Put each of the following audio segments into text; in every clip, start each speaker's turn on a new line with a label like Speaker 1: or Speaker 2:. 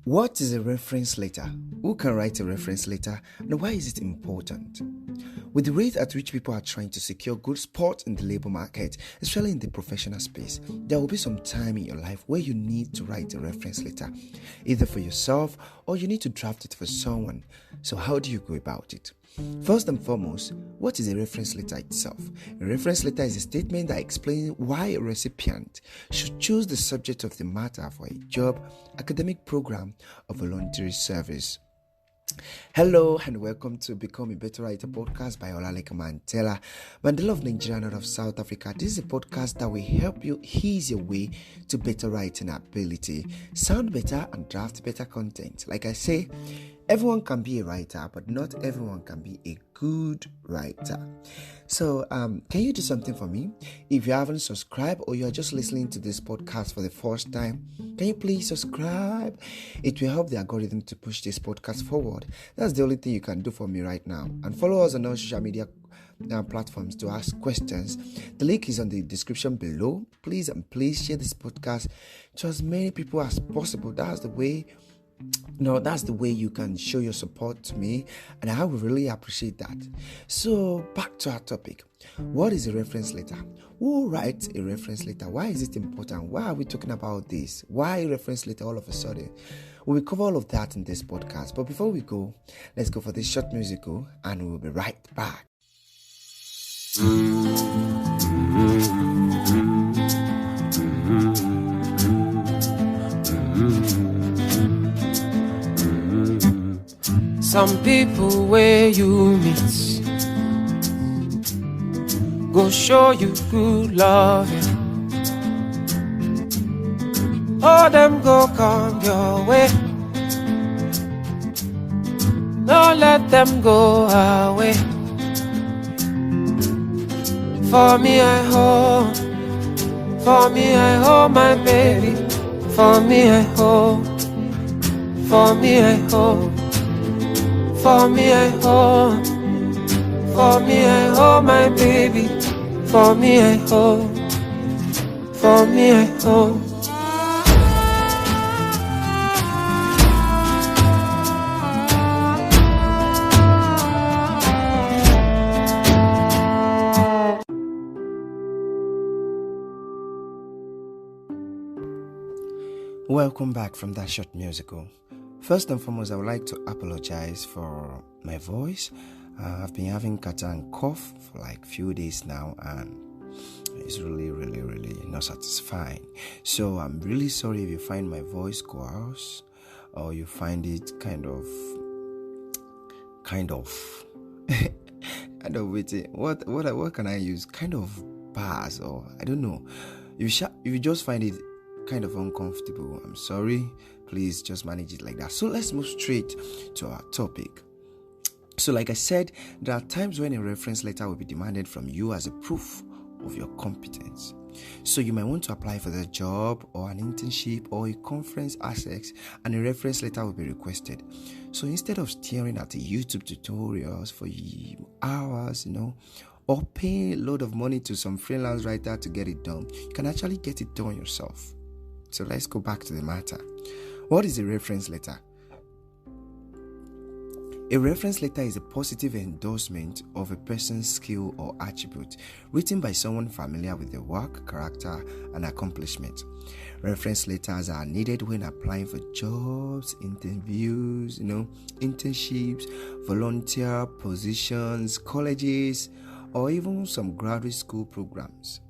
Speaker 1: What is a reference letter? Who can write a reference letter, and why is it important? With the rate at which people are trying to secure good spot in the labor market, especially in the professional space, there will be some time in your life where you need to write a reference letter, either for yourself or you need to draft it for someone. So how do you go about it? First and foremost, what is a reference letter itself? A reference letter is a statement that explains why a recipient should choose the subject of the matter for a job, academic program, or voluntary service. Hello and welcome to Become a Better Writer podcast by Olaleka Mantela, Mandela of Nigeria, not of South Africa. This is a podcast that will help you ease your way to better writing ability, sound better and draft better content. Like I say, everyone can be a writer, but not everyone can be a good writer. So, can you do something for me? If you haven't subscribed or you're just listening to this podcast for the first time, can you please subscribe? It will help the algorithm to push this podcast forward. That's the only thing you can do for me right now. And follow us on all social media platforms to ask questions. The link is on the description below. Please share this podcast to as many people as possible. That's the way you can show your support to me, and I will really appreciate that. So back to our topic. What is a reference letter? Who writes a reference letter? Why is it important? Why are we talking about this? Why a reference letter all of a sudden? We will cover all of that in this podcast. But before we go, let's go for this short musical and we'll be right back.
Speaker 2: Some people where you meet go show you good loving. All them go come your way. Don't let them go away. For me I hold my baby. For me I hold. For me I hold my baby. For me I hold.
Speaker 1: Welcome back from that short musical. First and foremost, I would like to apologize for my voice. I've been having catarrh and cough for like few days now, and it's really not satisfying. So I'm really sorry if you find my voice coarse or you find it kind of waiting. What can I use? Kind of bars, or I don't know. If you just find it kind of uncomfortable, I'm sorry. Please just manage it like that. So let's move straight to our topic. So like I said, there are times when a reference letter will be demanded from you as a proof of your competence. So you might want to apply for the job or an internship or a conference access, and a reference letter will be requested. So instead of staring at the YouTube tutorials for hours, or paying a load of money to some freelance writer to get it done, you can actually get it done yourself. So let's go back to the matter. What is a reference letter? A reference letter is a positive endorsement of a person's skill or attribute written by someone familiar with their work, character, and accomplishment. Reference letters are needed when applying for jobs, interviews, internships, volunteer positions, colleges, or even some graduate school programs.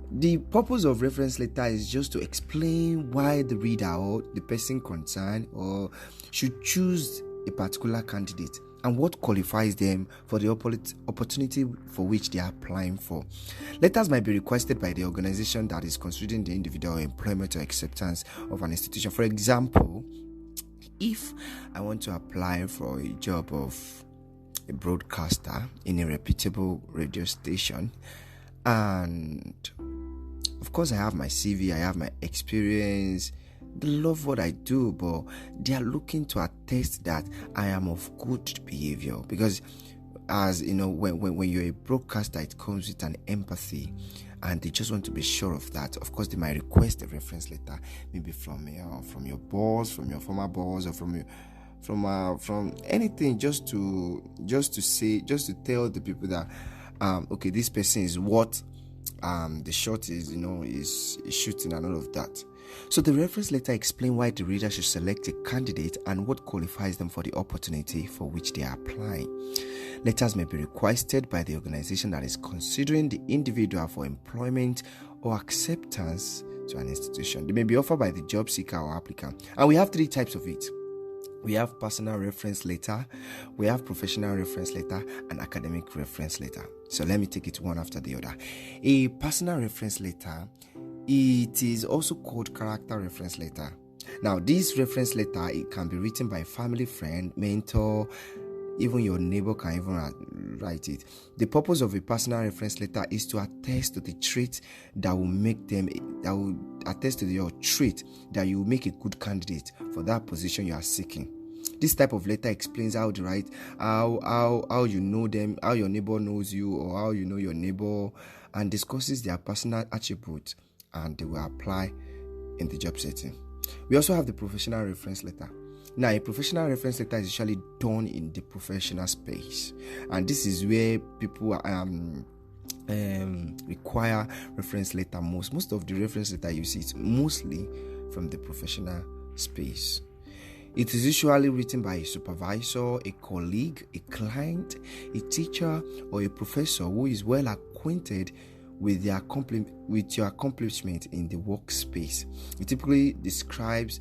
Speaker 1: The purpose of reference letter is just to explain why the reader or the person concerned or should choose a particular candidate and what qualifies them for the opportunity for which they are applying for. Letters might be requested by the organization that is considering the individual employment or acceptance of an institution. For example, if I want to apply for a job of a broadcaster in a reputable radio station, and of course I have my CV, I have my experience, they love what I do, but they are looking to attest that I am of good behavior, because as you know, when you're a broadcaster, it comes with an empathy, and they just want to be sure of that. Of course, they might request a reference letter, maybe from your boss, from your former boss, or from anything, just to tell the people that okay, this person is what the shot is, is shooting and all of that. So the reference letter explains why the reader should select a candidate and what qualifies them for the opportunity for which they are applying. Letters may be requested by the organization that is considering the individual for employment or acceptance to an institution. They may be offered by the job seeker or applicant. And we have 3 types of it. We have personal reference letter, we have professional reference letter, and academic reference letter. So let me take it one after the other. A personal reference letter, it is also called character reference letter. Now, this reference letter, it can be written by a family friend, mentor, even your neighbor can even write it. The purpose of a personal reference letter is to attest to the trait that will attest to your trait that you will make a good candidate for that position you are seeking. This type of letter explains how to write, how you know them, how your neighbor knows you, or how you know your neighbor, and discusses their personal attributes, and they will apply in the job setting. We also have the professional reference letter. Now, a professional reference letter is usually done in the professional space, and this is where people require reference letter most. Most of the reference letter you see is mostly from the professional space. It is usually written by a supervisor, a colleague, a client, a teacher, or a professor who is well acquainted with your accomplishment in the workspace. It typically describes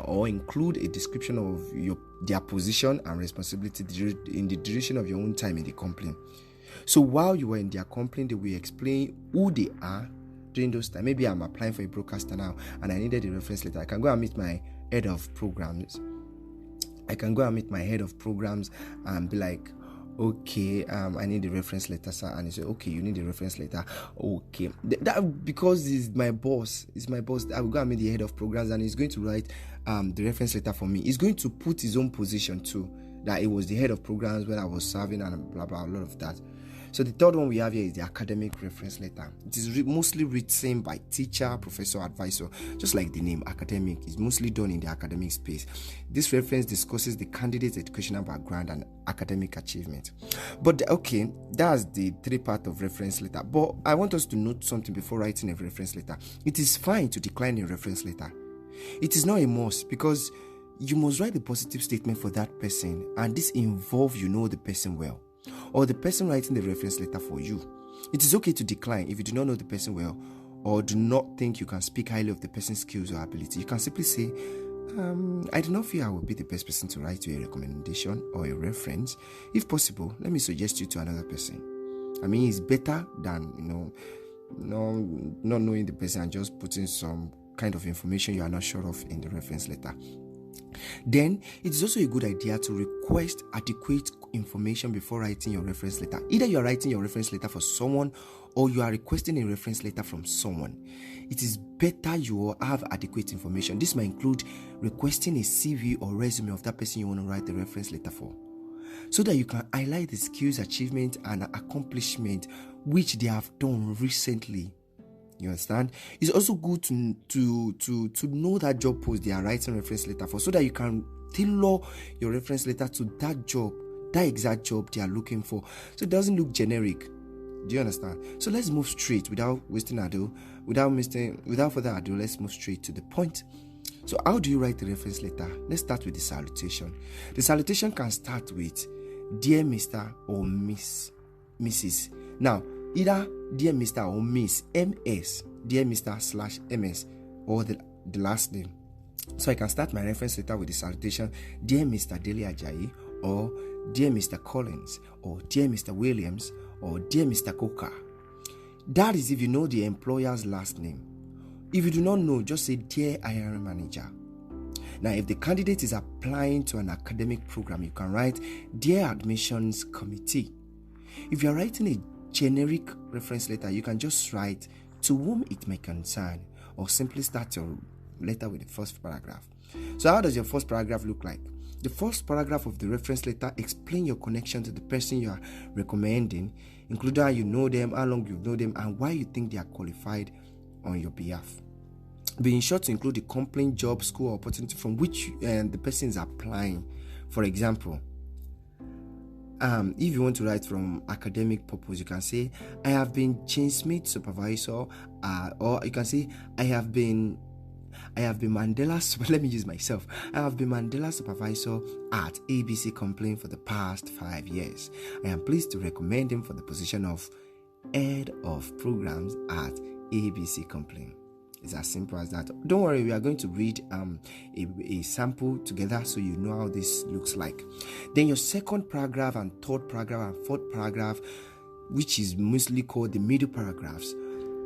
Speaker 1: or include a description of their position and responsibility in the duration of your own time in the company. So while you are in their company, they will explain who they are during those times. Maybe I'm applying for a broadcaster now and I needed a reference letter. I can go and meet my head of programs. And be like, okay, I need a reference letter, sir. And he said, okay, you need a reference letter. Okay. That because he's my boss. I will go and meet the head of programs and he's going to write the reference letter for me. He's going to put his own position too, that it was the head of programs when I was serving and blah, blah, a lot of that. So the third one we have here is the academic reference letter. It is mostly written by teacher, professor, advisor. Just like the name, academic is mostly done in the academic space. This reference discusses the candidate's educational background and academic achievement. But okay, that's the 3 part of reference letter. But I want us to note something before writing a reference letter. It is fine to decline a reference letter. It is not a must, because you must write a positive statement for that person, and this involves the person well, or the person writing the reference letter for you. It is okay to decline if you do not know the person well, or do not think you can speak highly of the person's skills or ability. You can simply say, I do not feel I will be the best person to write you a recommendation or a reference. If possible, let me suggest you to another person. I mean, it's better than, not knowing the person and just putting some kind of information you are not sure of in the reference letter. Then it is also a good idea to request adequate information before writing your reference letter. Either you are writing your reference letter for someone or you are requesting a reference letter from someone. It is better you have adequate information. This might include requesting a CV or resume of that person you want to write the reference letter for, so that you can highlight the skills, achievement, and accomplishment which they have done recently. You understand? It's also good to know that job post they are writing reference letter for, so that you can tailor your reference letter to that job, that exact job they are looking for, so it doesn't look generic. Do you understand? So let's move straight without further ado. Let's move straight to the point. So how do you write the reference letter? Let's start with the salutation. The salutation can start with Dear Mr. or Mrs. Now, either Dear Mr. or Miss, MS, Dear Mr. /MS, or the last name. So I can start my reference letter with the salutation Dear Mr. Dele Ajayi, or Dear Mr. Collins, or Dear Mr. Williams, or Dear Mr. Coker. That is if you know the employer's last name. If you do not know, just say Dear hiring manager. Now, if the candidate is applying to an academic program, you can write Dear admissions committee. If you are writing a generic reference letter, you can just write to whom it may concern, or simply start your letter with the first paragraph. So how does your first paragraph look like? The first paragraph of the reference letter explain your connection to the person you are recommending, including how you know them, how long you've known them, and why you think they are qualified on your behalf. Be sure to include the company, job, school, or opportunity from which the person is applying. For example, if you want to write from academic purpose, you can say, I have been James Smith supervisor, or you can say, I have been Mandela's, let me use myself. I have been Mandela's supervisor at ABC Complaint for the past 5 years. I am pleased to recommend him for the position of head of programs at ABC Complaint. It's as simple as that. Don't worry, we are going to read a sample together so you know how this looks like. Then your second paragraph and third paragraph and fourth paragraph, which is mostly called the middle paragraphs,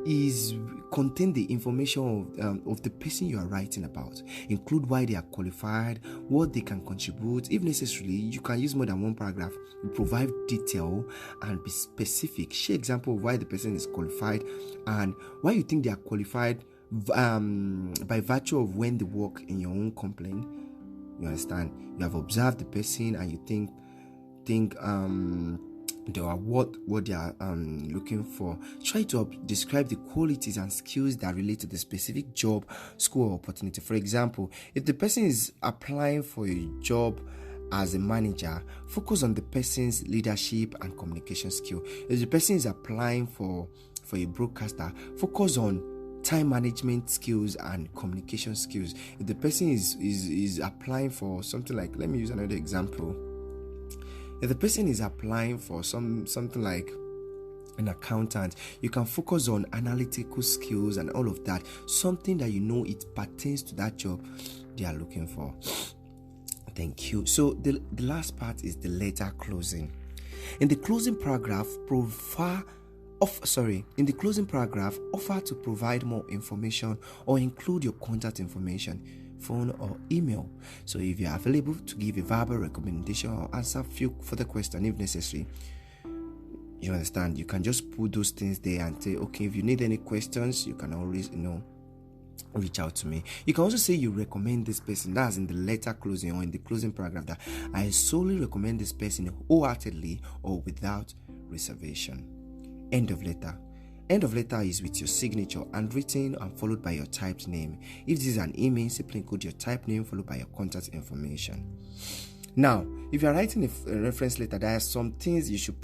Speaker 1: is contain the information of the person you are writing about. Include why they are qualified, what they can contribute. If necessary, you can use more than one paragraph. Provide detail and be specific. Share example of why the person is qualified and why you think they are qualified by virtue of when they work in your own company. You understand? You have observed the person and you think they are what they are looking for. Try to describe the qualities and skills that relate to the specific job, school, or opportunity. For example, if the person is applying for a job as a manager, focus on the person's leadership and communication skill. If the person is applying for a broadcaster, focus on time management skills and communication skills. If the person is applying for something like, let me use another example. If the person is applying for something like an accountant, you can focus on analytical skills and all of that, something that you know it pertains to that job they are looking for. Thank you. So the last part is the letter closing. In the closing paragraph, offer to provide more information or include your contact information, phone or email. So if you are available to give a verbal recommendation or answer few further questions if necessary, you understand, you can just put those things there and say, okay, if you need any questions, you can always, reach out to me. You can also say you recommend this person. That's in the letter closing or in the closing paragraph, that I solely recommend this person wholeheartedly or without reservation. End of letter. End of letter is with your signature and written and followed by your typed name. If this is an email, simply include your typed name followed by your contact information. Now, if you are writing a reference letter, there are some things you should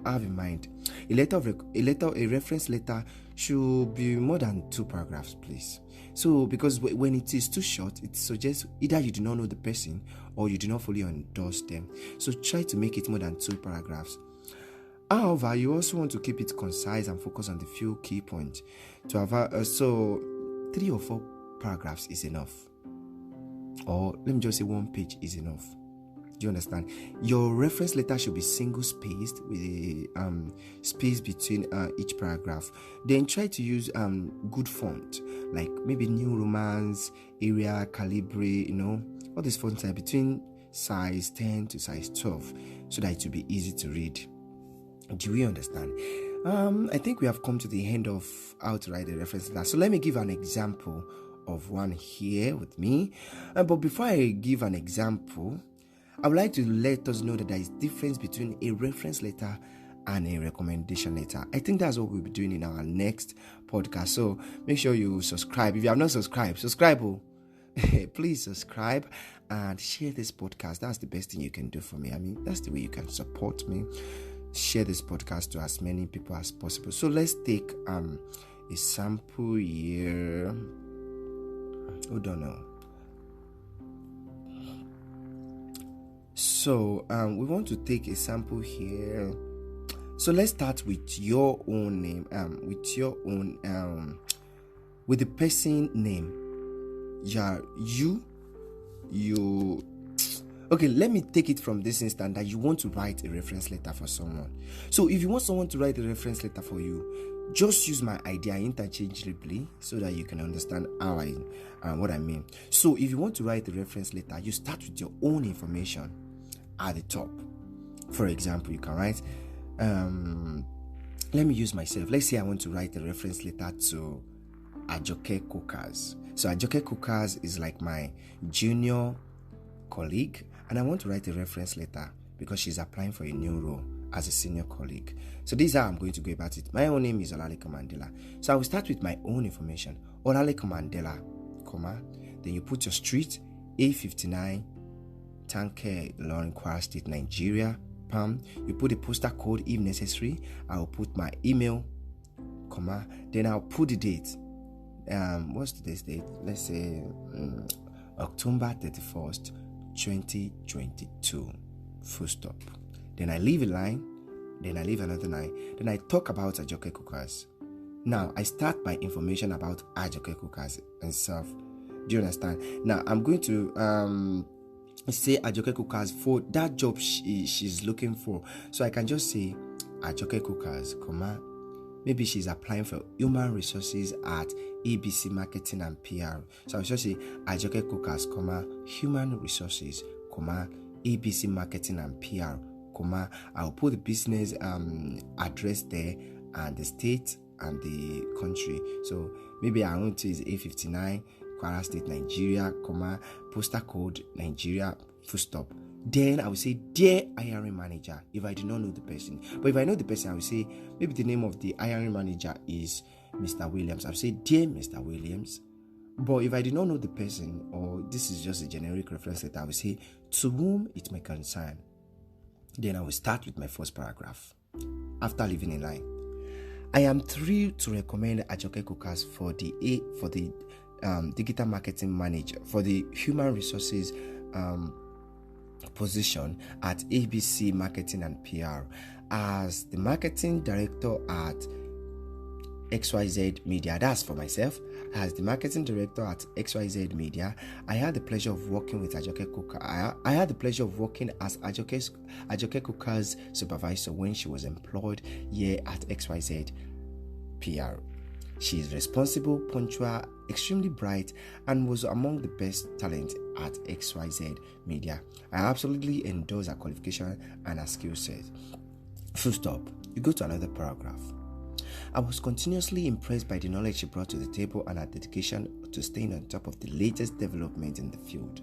Speaker 1: have in mind. A reference letter should be more than 2 paragraphs, please. So, because when it is too short, it suggests either you do not know the person or you do not fully endorse them. So, try to make it more than 2 paragraphs. However, you also want to keep it concise and focus on the few key points. So 3 or 4 paragraphs is enough. Or let me just say 1 page is enough. Do you understand? Your reference letter should be single-spaced with a space between each paragraph. Then try to use good font, like maybe New Romance, Arial, Calibri, all these fonts are between size 10 to size 12, so that it will be easy to read. Do we understand? I think we have come to the end of how to write a reference letter. So let me give an example of one here with me. But before I give an example, I would like to let us know that there is difference between a reference letter and a recommendation letter. I think that's what we'll be doing in our next podcast. So make sure you subscribe. If you have not subscribed, subscribe. Please subscribe and share this podcast. That's the best thing you can do for me. I mean, that's the way you can support me. Share this podcast to as many people as possible. So let's take a sample here. Hold on now. So we want to take a sample here. So let's start with your own name. With the person name. You. Okay, let me take it from this instant that you want to write a reference letter for someone. So if you want someone to write a reference letter for you, just use my idea interchangeably so that you can understand what I mean. So if you want to write a reference letter, you start with your own information at the top. For example, you can write, let me use myself. Let's say I want to write a reference letter to Ajoke Cookers. So Ajoke Cookers is like my junior colleague and I want to write a reference letter because she's applying for a new role as a senior colleague. So this is how I'm going to go about it. My own name is Olaleko Mandela. So I will start with my own information. Olaleko Mandela, then you put your street, A59, Tanke, Ilorin, Kwara State, Nigeria. You put a postal code if necessary. I will put my email, then I'll put the date. What's today's date? Let's say October 31st, 2022. Full stop. Then I leave a line. Then I leave another line. Then I talk about Ajoke Cookers. Now I start my information about Ajoke Cookers and stuff. Do you understand? Now I'm going to say Ajoke Cookers for that job she's looking for. So I can just say Ajoke Cookers, maybe she's applying for human resources at ABC Marketing and PR. So I'll just say Ajoke Cookers, human resources, ABC Marketing and PR, I'll put the business address there and the state and the country. So maybe I want to use A59, Kwara State, Nigeria, postal code Nigeria, full stop. Then I will say, dear hiring manager, if I do not know the person. But if I know the person, I will say, maybe the name of the hiring manager is Mr. Williams. I will say, dear Mr. Williams. But if I do not know the person, or this is just a generic reference letter, I will say, to whom it may concern. Then I will start with my first paragraph. After leaving a line, I am thrilled to recommend Ajoke Cookers for the digital marketing manager, for the human resources position at ABC Marketing and PR. As the marketing director at XYZ Media, that's for myself. As the marketing director at XYZ Media, I had the pleasure of working with Ajoke Cooker. I had the pleasure of working as Ajoke Cooker's supervisor when she was employed here at XYZ PR. She is responsible, punctual, extremely bright, and was among the best talent at XYZ Media. I absolutely endorse her qualification and her skill set. Full stop. You go to another paragraph. I was continuously impressed by the knowledge she brought to the table and her dedication to staying on top of the latest development in the field.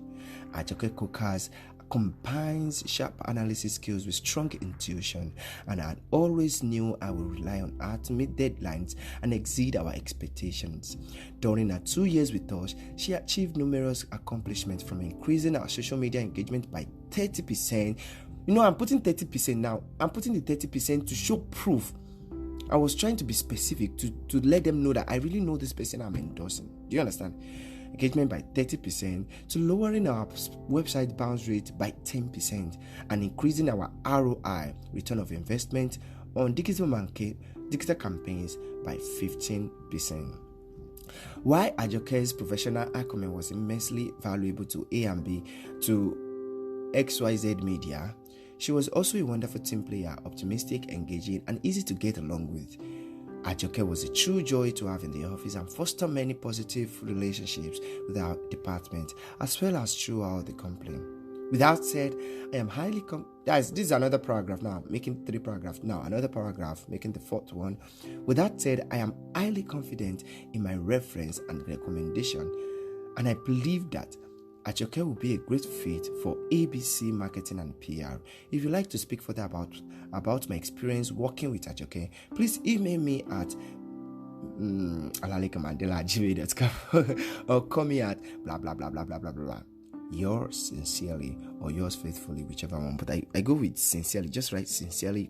Speaker 1: Ajoke Cookers combines sharp analysis skills with strong intuition, and I always knew I would rely on her to meet deadlines and exceed our expectations. During her 2 years with us, she achieved numerous accomplishments, from increasing our social media engagement by 30%. I'm putting 30% now. I'm putting the 30% to show proof. I was trying to be specific to let them know that I really know this person I'm endorsing. Do you understand? Engagement by 30%, to lowering our website bounce rate by 10% and increasing our ROI, return of investment, on digital campaigns by 15%. While Ajoke's professional acumen was immensely valuable to A&B to XYZ Media, she was also a wonderful team player, optimistic, engaging, and easy to get along with. Ajoke was a true joy to have in the office and fostered many positive relationships with our department as well as throughout the company. With that said, I am highly this is another paragraph now, making 3 paragraphs now, another paragraph, making the 4th one. With that said, I am highly confident in my reference and recommendation, and I believe that Ajoke will be a great fit for ABC Marketing and PR. If you'd like to speak further about my experience working with Ajoke, please email me at alalekamandela@gmail.com or call me at blah blah blah blah blah blah blah. Yours sincerely or yours faithfully, whichever one. But I go with sincerely. Just write sincerely,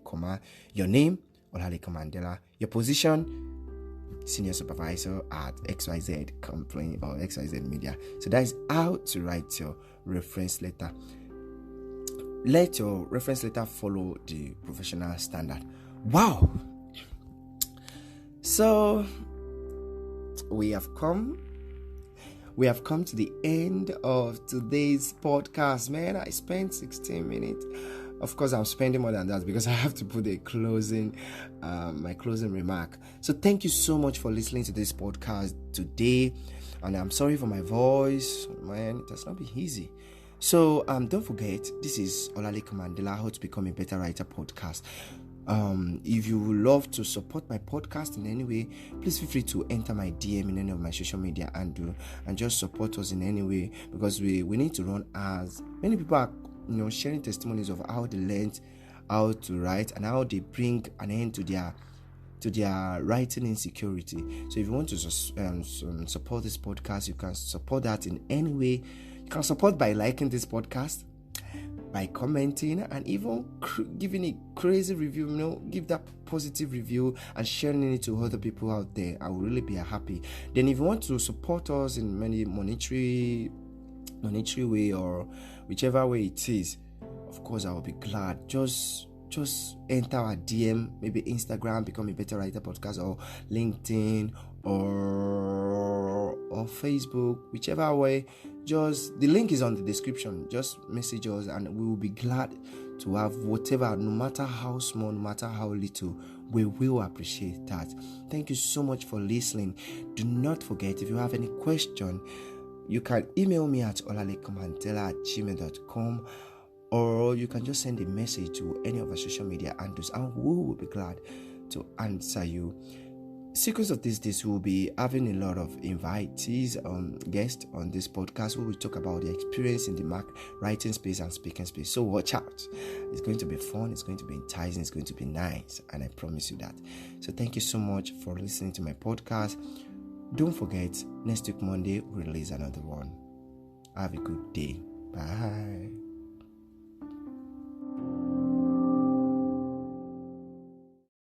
Speaker 1: your name, Olaleko Mandela, your position, senior supervisor at XYZ company or XYZ Media. So that is how to write your reference letter. Let your reference letter follow the professional standard. Wow. So we have come to the end of today's podcast. Man, I spent 16 minutes. Of course, I'm spending more than that because I have to put my closing remark. So thank you so much for listening to this podcast today. And I'm sorry for my voice. Man, it has not been easy. So don't forget, this is Olaleko Mandela, How to Become a Better Writer podcast. If you would love to support my podcast in any way, please feel free to enter my DM in any of my social media and just support us in any way, because we need to run ads. Many people are sharing testimonies of how they learned how to write and how they bring an end to their writing insecurity. So if you want to support this podcast, you can support that in any way. You can support by liking this podcast, by commenting, and even giving a crazy review. Give that positive review and sharing it to other people out there. I will really be happy. Then if you want to support us in many monetary way or whichever way it is, of course I will be glad. Just enter our DM, maybe Instagram, Become a Better Writer Podcast, or LinkedIn, or Facebook, whichever way. Just the link is on the description. Just message us, and we will be glad to have whatever, no matter how small, no matter how little. We will appreciate that. Thank you so much for listening. Do not forget, if you have any question, you can email me at olalekomandela@gmail.com, or you can just send a message to any of our social media handles, and we will be glad to answer you. Sequence of these days, we'll be having a lot of invitees, guests on this podcast. We will talk about their experience in the writing space and speaking space. So watch out. It's going to be fun. It's going to be enticing. It's going to be nice. And I promise you that. So thank you so much for listening to my podcast. Don't forget, next week, Monday, we'll release another one. Have a good day. Bye.